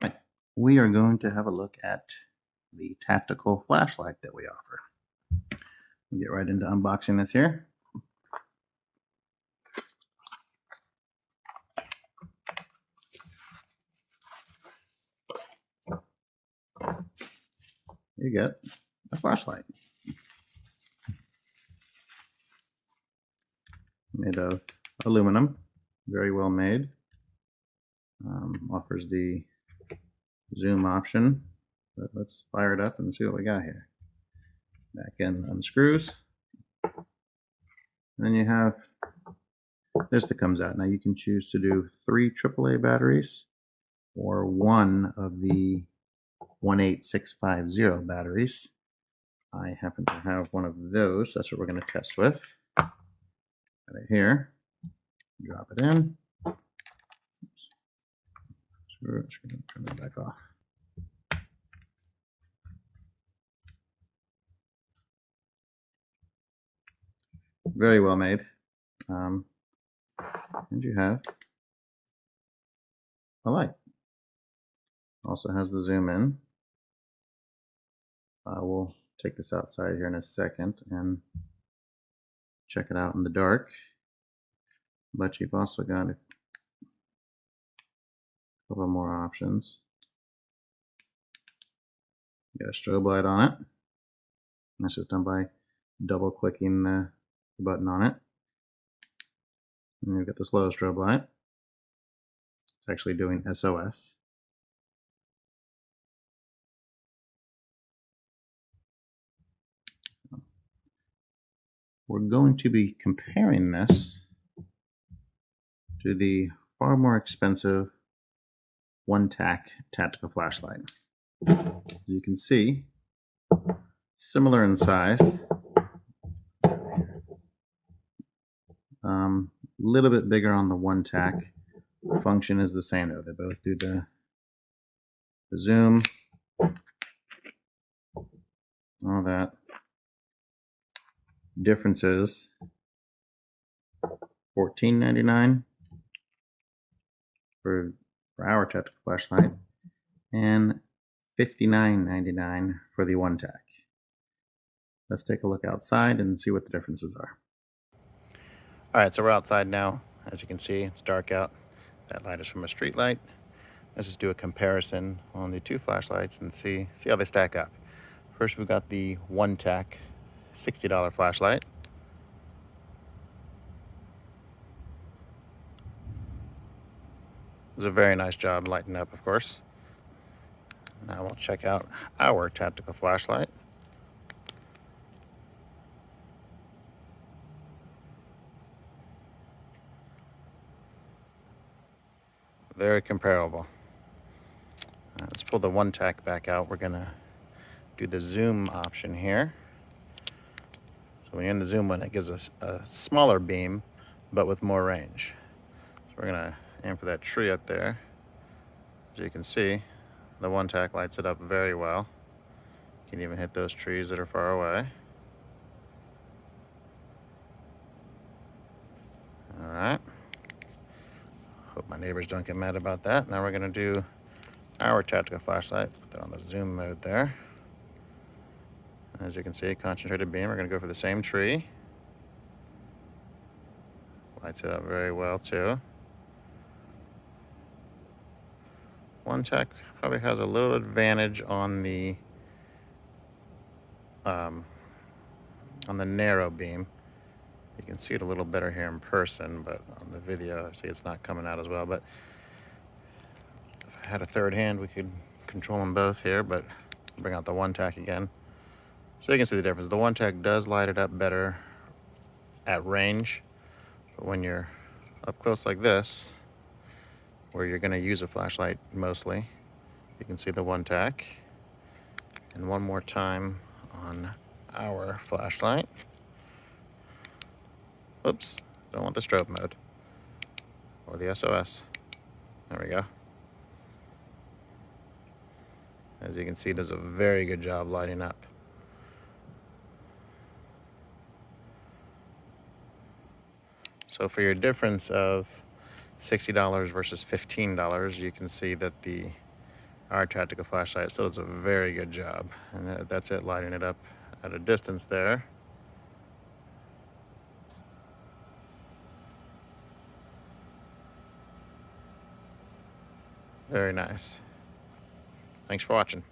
Right. We are going to have a look at the tactical flashlight that we offer. We'll get right into unboxing this here. You get a flashlight made of aluminum, very well made. Offers the zoom option, but let's fire it up and see what we got here. Back end unscrews. And then you have this that comes out. Now you can choose to do 3 AAA batteries or one of the 18650 batteries. I happen to have one of those. That's what we're going to test with. Got it here. Drop it in. Just going to turn that back off. Very well made. And you have a light. Also has the zoom in. We'll take this outside here in a second and check it out in the dark. But you've also got a couple more options. You got a strobe light on it. That's just done by double clicking the button on it. And you've got the slow strobe light. It's actually doing SOS. We're going to be comparing this to the far more expensive one-tack tactical flashlight. As you can see, similar in size, a little bit bigger on the one-tack. Function is the same though. They both do the zoom, all that. Differences: $14.99 for our tactical flashlight and $59.99 for the one tack. Let's take a look outside and see what the differences are. All right, so we're outside now. As you can see, it's dark out. That light is from a street light. Let's just do a comparison on the two flashlights and see how they stack up. First, we've got the one tack $60 flashlight. It was a very nice job lighting up, of course. Now we'll check out our tactical flashlight. Very comparable. Let's pull the one tack back out. We're gonna do the zoom option here. So when you're in the zoom one, it gives us a smaller beam, but with more range. So we're gonna aim for that tree up there. As you can see, the one tack lights it up very well. You can even hit those trees that are far away. All right. Hope my neighbors don't get mad about that. Now we're gonna do our tactical flashlight. Put that on the zoom mode there. As you can see, concentrated beam. We're gonna go for the same tree. Lights it up very well too. One tack probably has a little advantage on the narrow beam. You can see it a little better here in person, but on the video, I see it's not coming out as well. But if I had a third hand, we could control them both here, but bring out the one tack again. So you can see the difference. The one tack does light it up better at range, but when you're up close like this, where you're gonna use a flashlight mostly, you can see the one tack. And one more time on our flashlight. Oops, don't want the strobe mode or the SOS. There we go. As you can see, it does a very good job lighting up. So for your difference of $60 versus $15, you can see that the our tactical flashlight still does a very good job. And that's it, lighting it up at a distance there. Very nice. Thanks for watching.